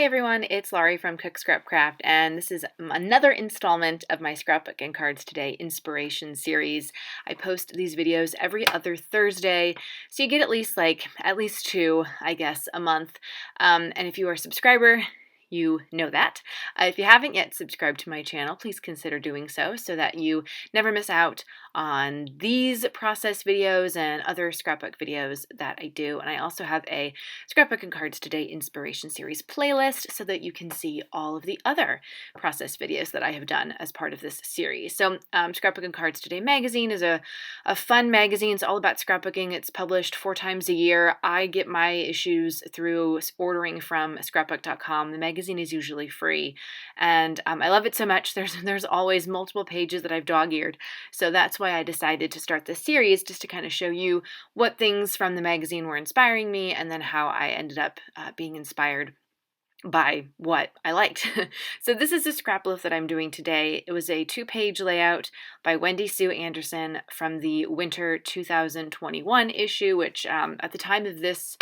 everyone, it's Laurie from Cook Scrap Craft, and this is another installment of my Scrapbook and Cards Today inspiration series. I post these videos every other Thursday, so you get at least two, I guess, a month. And if you are a subscriber, you know that. If you haven't yet subscribed to my channel, please consider doing so that you never miss out on these process videos and other scrapbook videos that I do. And I also have a Scrapbook and Cards Today inspiration series playlist so that you can see all of the other process videos that I have done as part of this series. So Scrapbook and Cards Today magazine is a fun magazine. It's all about scrapbooking. It's published 4 times a year. I get my issues through ordering from scrapbook.com. The magazine is usually free, and I love it so much. There's always multiple pages that I've dog-eared, so that's why I decided to start this series, just to kind of show you what things from the magazine were inspiring me, and then how I ended up being inspired by what I liked. So this is the scrap lift that I'm doing today. It was a 2-page layout by Wendy Sue Anderson from the winter 2021 issue, which at the time of this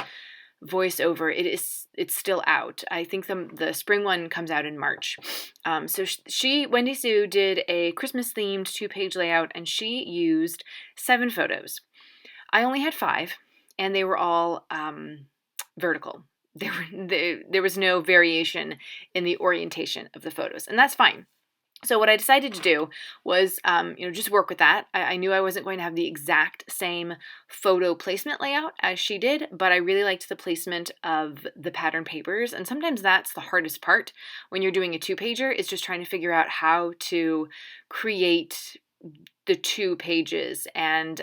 voiceover, it's still out. I think the spring one comes out in March. So Wendy Sue did a Christmas themed 2-page layout, and she used 7 photos. I only had 5, and they were all vertical. There was no variation in the orientation of the photos, and that's fine. So what I decided to do was, just work with that. I knew I wasn't going to have the exact same photo placement layout as she did, but I really liked the placement of the pattern papers. And sometimes that's the hardest part when you're doing a 2-pager, is just trying to figure out how to create the 2 pages and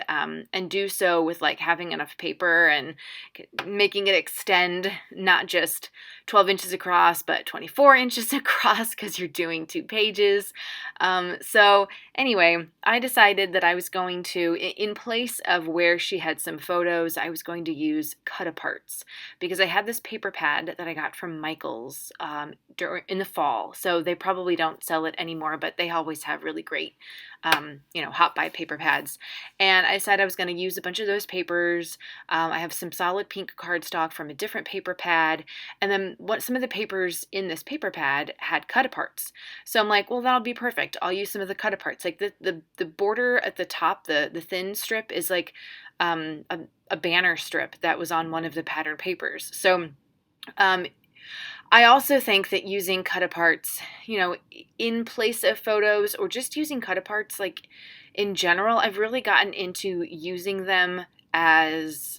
do so with having enough paper and making it extend not just 12 inches across but 24 inches across, because you're doing 2 pages. So anyway, I decided that I was going to, in place of where she had some photos, I was going to use cut-aparts, because I had this paper pad that I got from Michael's in the fall. So they probably don't sell it anymore, but they always have really great hot buy paper pads. And I decided I was going to use a bunch of those papers. I have some solid pink cardstock from a different paper pad, and then some of the papers in this paper pad had cut-aparts. So I'm like, well, that'll be perfect. I'll use some of the cut-aparts. Like the border at the top, the thin strip is like a banner strip that was on one of the pattern papers. So I also think that using cut-aparts, in place of photos, or just using cut-aparts in general, I've really gotten into using them as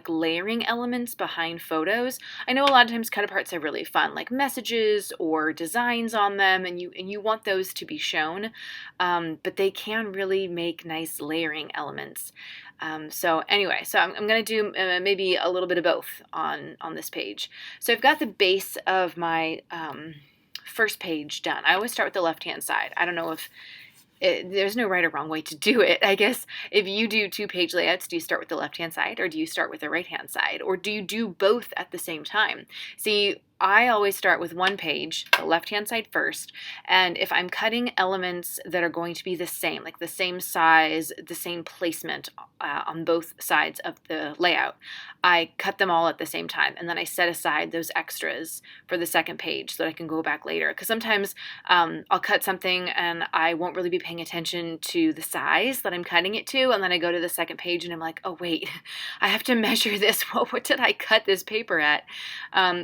layering elements behind photos. I know a lot of times cut-aparts are really fun, like messages or designs on them, and you want those to be shown, but they can really make nice layering elements. So anyway, I'm going to do maybe a little bit of both on this page. So I've got the base of my first page done. I always start with the left-hand side. I don't know if there's no right or wrong way to do it. I guess if you do 2-page layouts, do you start with the left-hand side, or do you start with the right-hand side, or do you do both at the same time? See, I always start with one page, the left-hand side first, and if I'm cutting elements that are going to be the same, like the same size, the same placement on both sides of the layout, I cut them all at the same time, and then I set aside those extras for the second page so that I can go back later. Because sometimes I'll cut something and I won't really be paying attention to the size that I'm cutting it to, and then I go to the second page and I'm like, oh wait, I have to measure this. What did I cut this paper at?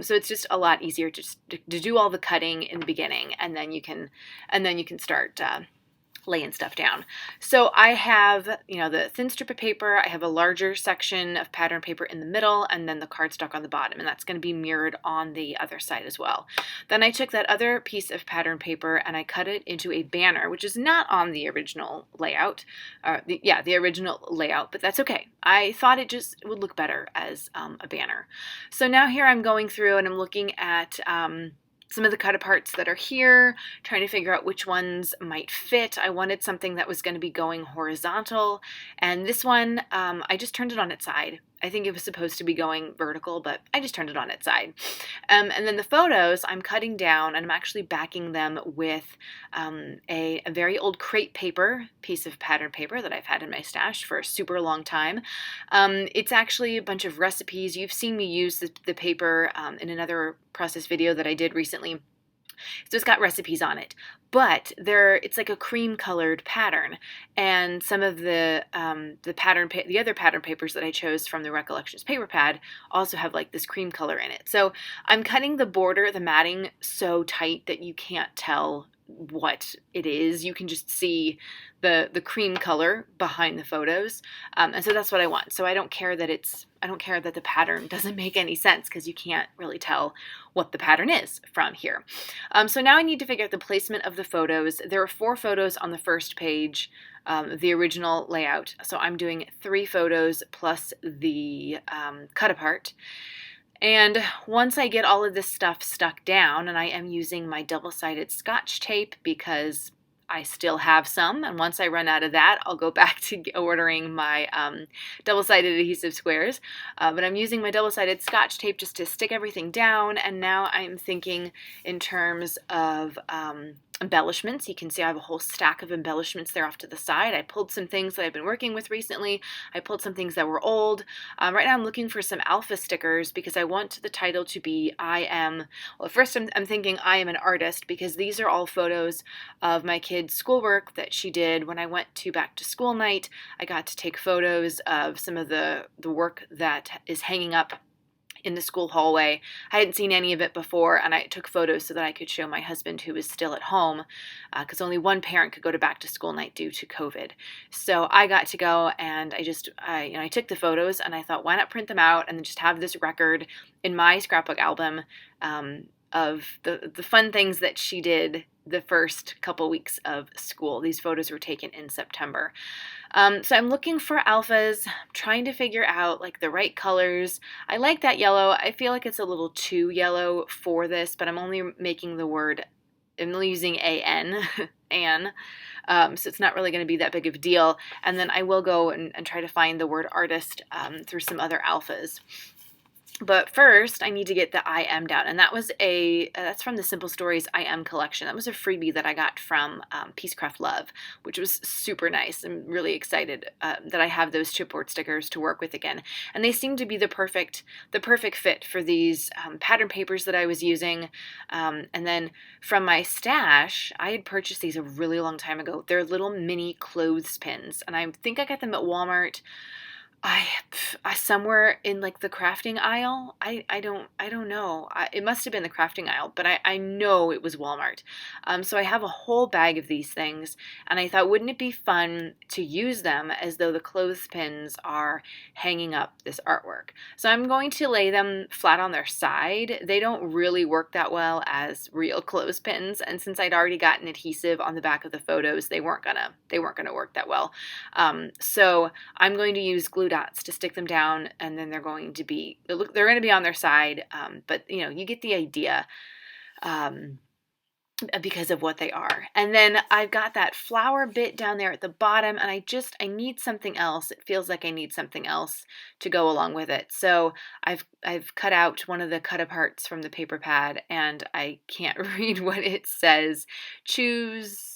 So it's just a lot easier to do all the cutting in the beginning, and then you can start laying stuff down. So I have, the thin strip of paper. I have a larger section of pattern paper in the middle, and then the cardstock on the bottom, and that's going to be mirrored on the other side as well. Then I took that other piece of pattern paper and I cut it into a banner, which is not on the original layout, the original layout, but that's okay. I thought it would look better as a banner. So now here I'm going through and I'm looking at some of the cut-aparts that are here, trying to figure out which ones might fit. I wanted something that was going to be going horizontal, and this one, I just turned it on its side I think it was supposed to be going vertical, but I just turned it on its side. And then the photos I'm cutting down, and I'm actually backing them with a very old crepe paper, piece of pattern paper that I've had in my stash for a super long time. It's actually a bunch of recipes. You've seen me use the paper in another process video that I did recently. So it's got recipes on it, but it's like a cream colored pattern, and some of the the other pattern papers that I chose from the Recollections paper pad also have like this cream color in it. So I'm cutting the border, the matting, so tight that you can't tell what it is. You can just see the cream color behind the photos, and so that's what I want. So I don't care that the pattern doesn't make any sense, because you can't really tell what the pattern is from here. So now I need to figure out the placement of the photos. There are 4 photos on the first page, the original layout. So I'm doing 3 photos plus the cut apart. And once I get all of this stuff stuck down, and I am using my double-sided Scotch tape because I still have some, and once I run out of that, I'll go back to ordering my double-sided adhesive squares. But I'm using my double-sided Scotch tape just to stick everything down, and now I'm thinking in terms of embellishments. You can see I have a whole stack of embellishments there off to the side. I pulled some things that I've been working with recently. I pulled some things that were old. Right now I'm looking for some alpha stickers because I want the title to be well, first I'm thinking I am an artist, because these are all photos of my kid's schoolwork that she did when I went to back to school night. I got to take photos of some of the work that is hanging up in the school hallway. I hadn't seen any of it before, and I took photos so that I could show my husband, who was still at home, because only one parent could go to back to school night due to COVID. So I got to go, and I took the photos, and I thought, why not print them out and then just have this record in my scrapbook album of the fun things that she did the first couple weeks of school. These photos were taken in September. So I'm looking for alphas, trying to figure out like the right colors. I like that yellow. I feel like it's a little too yellow for this, but I'm only making the word, I'm only using A-N, Anne. So it's not really going to be that big of a deal. And then I will go and try to find the word artist through some other alphas. But first, I need to get the I Am down, and that's from the Simple Stories I Am collection. That was a freebie that I got from Peacecraft Love, which was super nice. I'm really excited that I have those chipboard stickers to work with again, and they seem to be the perfect fit for these pattern papers that I was using. And then from my stash, I had purchased these a really long time ago. They're little mini clothespins, and I think I got them at Walmart. I somewhere in like the crafting aisle. I don't know. It must have been the crafting aisle, but I know it was Walmart. So I have a whole bag of these things, and I thought, wouldn't it be fun to use them as though the clothespins are hanging up this artwork? So I'm going to lay them flat on their side. They don't really work that well as real clothespins, and since I'd already gotten adhesive on the back of the photos, they weren't gonna work that well. So I'm going to use glue dots to stick them down, and then they're going to be on their side, but you get the idea, because of what they are. And then I've got that flower bit down there at the bottom, and I need something else. It feels like I need something else to go along with it. So I've cut out one of the cut aparts from the paper pad, and I can't read what it says. Choose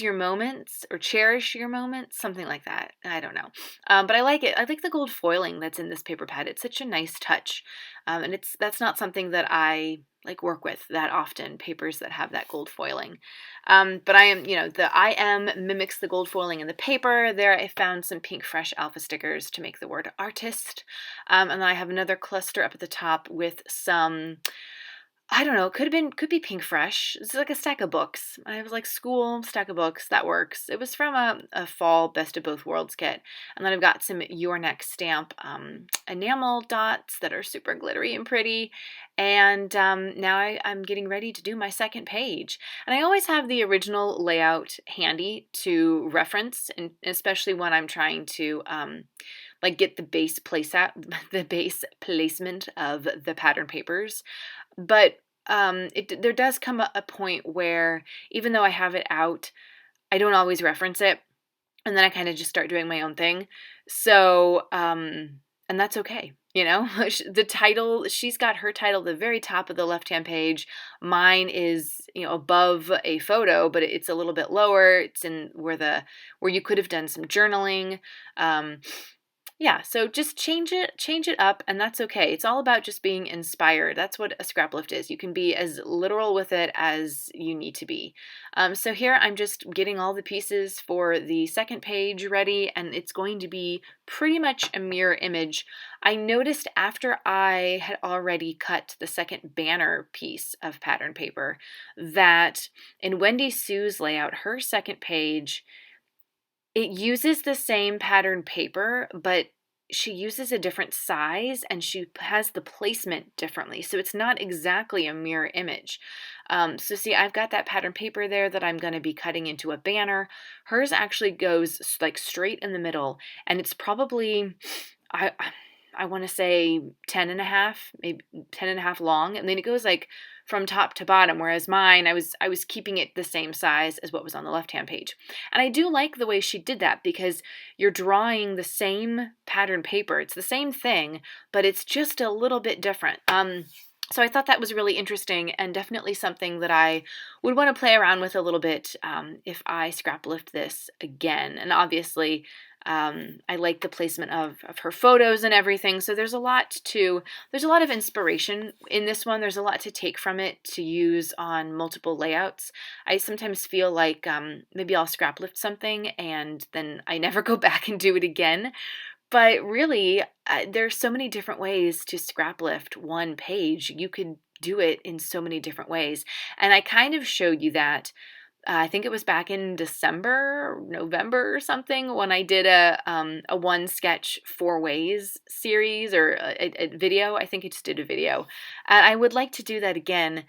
your moments, or cherish your moments, something like that. I don't know. But I like it. I like the gold foiling that's in this paper pad. It's such a nice touch. And that's not something that I like work with that often, papers that have that gold foiling. But I am, the I Am mimics the gold foiling in the paper. There I found some pink fresh alpha stickers to make the word artist. And then I have another cluster up at the top with some, I don't know, could be pink fresh. It's like a stack of books. I was like, school stack of books, that works. It was from a fall Best of Both Worlds kit. And then I've got some Your Next stamp enamel dots that are super glittery and pretty. And now I'm getting ready to do my second page. And I always have the original layout handy to reference, and especially when I'm trying to like get the base placement of the pattern papers. But there does come a point where, even though I have it out, I don't always reference it, and then I kind of just start doing my own thing. So, and and that's okay. You know, the title, she's got her title at the very top of the left-hand page. Mine is, above a photo, but it's a little bit lower. It's in where you could have done some journaling. Yeah, so just change it up, and that's okay. It's all about just being inspired. That's what a scrap lift is. You can be as literal with it as you need to be. So here I'm just getting all the pieces for the second page ready, and it's going to be pretty much a mirror image. I noticed after I had already cut the second banner piece of pattern paper that in Wendy Sue's layout, her second page, it uses the same pattern paper, but she uses a different size and she has the placement differently. So it's not exactly a mirror image. So see, I've got that pattern paper there that I'm going to be cutting into a banner. Hers actually goes like straight in the middle, and it's probably, I want to say 10 and a half, maybe 10 and a half long. And then it goes like from top to bottom, whereas mine, I was keeping it the same size as what was on the left-hand page. And I do like the way she did that because you're drawing the same pattern paper. It's the same thing, but it's just a little bit different. So I thought that was really interesting and definitely something that I would want to play around with a little bit if I scrap lift this again. And obviously, I like the placement of her photos and everything. So there's a lot of inspiration in this one. There's a lot to take from it to use on multiple layouts. I sometimes feel like maybe I'll scrap lift something and then I never go back and do it again. But really, there's so many different ways to scrap lift one page. You could do it in so many different ways. And I kind of showed you that. I think it was back in December, November or something when I did a one sketch 4 ways series or a video. I think I just did a video. I would like to do that again.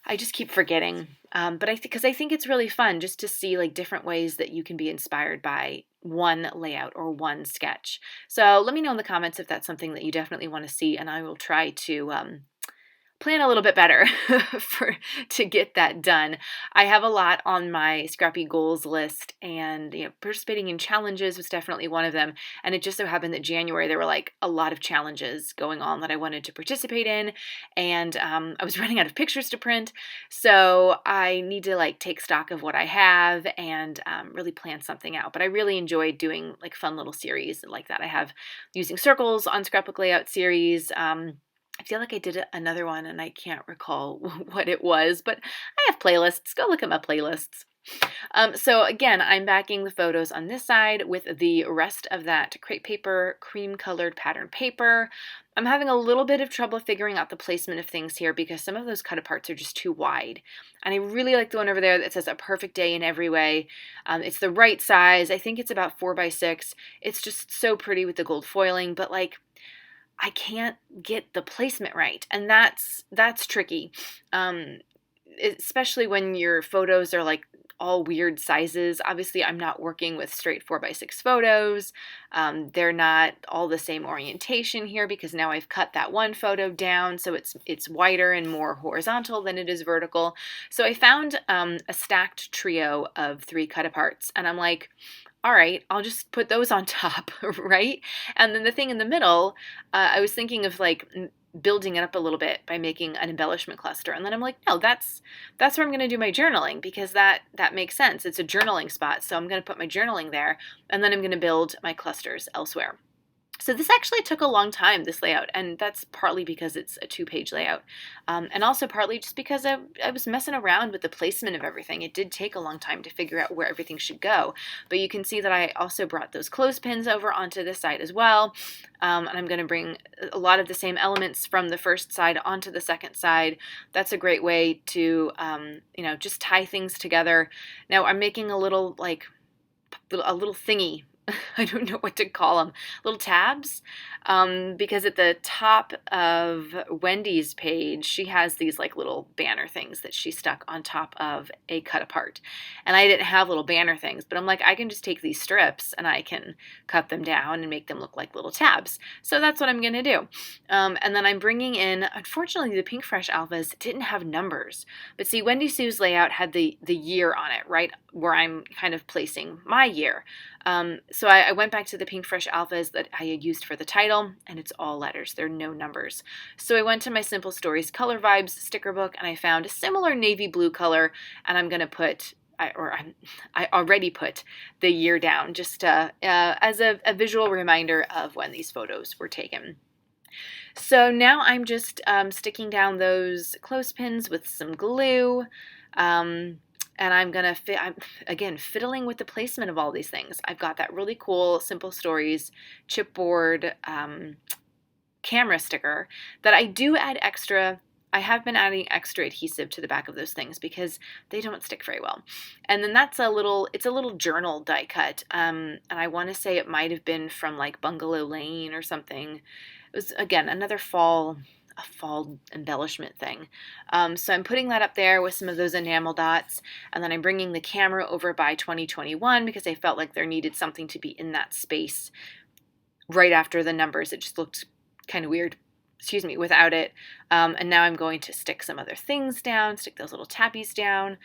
I just keep forgetting. But because I think it's really fun just to see like different ways that you can be inspired by one layout or one sketch. So let me know in the comments if that's something that you definitely want to see, and I will try to plan a little bit better to get that done. I have a lot on my scrappy goals list, and participating in challenges was definitely one of them. And it just so happened that January there were like a lot of challenges going on that I wanted to participate in, and I was running out of pictures to print, so I need to like take stock of what I have and really plan something out. But I really enjoyed doing like fun little series like that. I have using circles on Scrapbook Layout series. I feel like I did another one and I can't recall what it was, but I have playlists. Go look at my playlists. So again, I'm backing the photos on this side with the rest of that crepe paper, cream colored pattern paper. I'm having a little bit of trouble figuring out the placement of things here because some of those cut aparts are just too wide. And I really like the one over there that says a perfect day in every way. It's the right size. I think it's about 4x6. It's just so pretty with the gold foiling, but like, I can't get the placement right, and that's tricky, especially when your photos are like all weird sizes. Obviously, I'm not working with straight 4x6 photos. They're not all the same orientation here because now I've cut that one photo down, so it's wider and more horizontal than it is vertical. So I found a stacked trio of 3 cut aparts, and I'm like, all right, I'll just put those on top, right? And then the thing in the middle, I was thinking of like building it up a little bit by making an embellishment cluster. And then I'm like, no, that's where I'm going to do my journaling because that makes sense. It's a journaling spot. So I'm going to put my journaling there, and then I'm going to build my clusters elsewhere. So this actually took a long time, this layout, and that's partly because it's a 2-page layout, and also partly just because I was messing around with the placement of everything. It did take a long time to figure out where everything should go, but you can see that I also brought those clothespins over onto this side as well, and I'm going to bring a lot of the same elements from the first side onto the second side. That's a great way to, just tie things together. Now I'm making a little thingy. I don't know what to call them, little tabs, because at the top of Wendy's page, she has these like little banner things that she stuck on top of a cut apart, and I didn't have little banner things, but I'm like, I can just take these strips and I can cut them down and make them look like little tabs. So that's what I'm going to do. And then I'm bringing in, unfortunately, the Pink Fresh Alphas didn't have numbers, but see, Wendy Sue's layout had the year on it, right, where I'm kind of placing my year. So I I went back to the Pink Fresh Alphas that I had used for the title, and it's all letters. There are no numbers. So I went to my Simple Stories Color Vibes sticker book, and I found a similar navy blue color, and I'm going to put, I already put the year down just as a visual reminder of when these photos were taken. So now I'm just sticking down those clothespins with some glue. And I'm going to again, fiddling with the placement of all these things. I've got that really cool Simple Stories chipboard camera sticker that I do add extra. I have been adding extra adhesive to the back of those things because they don't stick very well. And then it's a little journal die cut. And I want to say it might have been from like Bungalow Lane or something. It was, again, another fall embellishment thing. So I'm putting that up there with some of those enamel dots, and then I'm bringing the camera over by 2021 because I felt like there needed something to be in that space right after the numbers. It just looked kind of weird, without it. And now I'm going to stick some other things down, stick those little tappies down.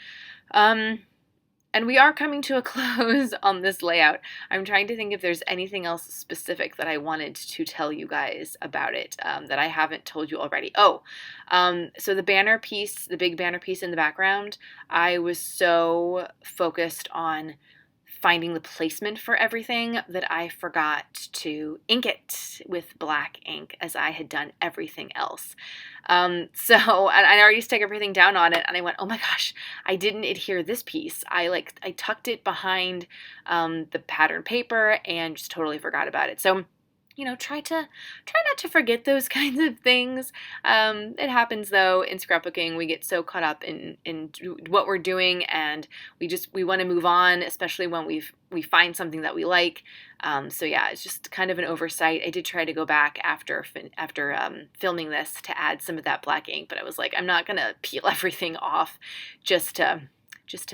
And we are coming to a close on this layout. I'm trying to think if there's anything else specific that I wanted to tell you guys about it that I haven't told you already. So the banner piece, the big banner piece in the background, I was so focused on finding the placement for everything that I forgot to ink it with black ink as I had done everything else. So I already stuck everything down on it, and I went, oh my gosh, I didn't adhere this piece. I tucked it behind the pattern paper and just totally forgot about it. So try not to forget those kinds of things. It happens though in scrapbooking. We get so caught up in what we're doing, and we want to move on, especially when we find something that we like. So yeah, it's just kind of an oversight. I did try to go back after filming this to add some of that black ink, but I was like, I'm not gonna peel everything off just to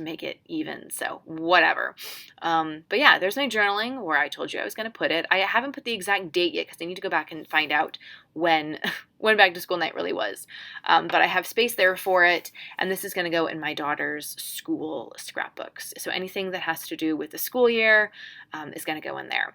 make it even, so whatever. But yeah, there's my journaling where I told you I was going to put it. I haven't put the exact date yet because I need to go back and find out when back to school night really was. But I have space there for it, and this is going to go in my daughter's school scrapbooks. So anything that has to do with the school year is going to go in there.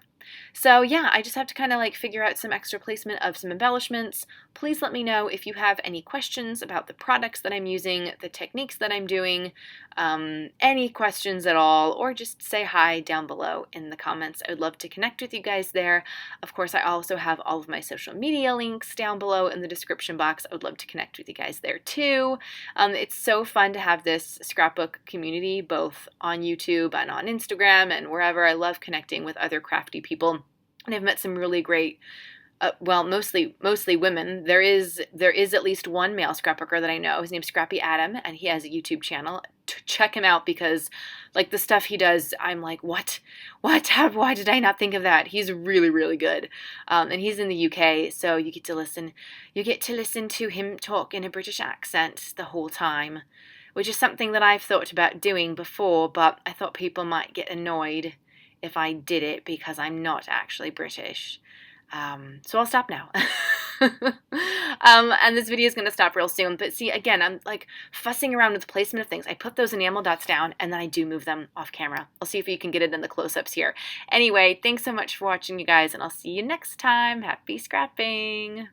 So yeah, I just have to kind of like figure out some extra placement of some embellishments. Please let me know if you have any questions about the products that I'm using, the techniques that I'm doing, any questions at all, or just say hi down below in the comments. I would love to connect with you guys there. Of course, I also have all of my social media links down below in the description box. I would love to connect with you guys there too. It's so fun to have this scrapbook community both on YouTube and on Instagram and wherever. I love connecting with other crafty people, and I've met some really great mostly women. There is at least one male scrapbooker that I know. His name's Scrappy Adam, and he has a YouTube channel. Check him out because like the stuff he does, I'm like, what? Why did I not think of that? He's really, really good. And he's in the UK, so you get to listen to him talk in a British accent the whole time, which is something that I've thought about doing before, but I thought people might get annoyed if I did it because I'm not actually British. So I'll stop now. And this video is going to stop real soon. But see, again, I'm like fussing around with the placement of things. I put those enamel dots down and then I do move them off camera. I'll see if you can get it in the close-ups here. Anyway, thanks so much for watching, you guys, and I'll see you next time. Happy scrapping!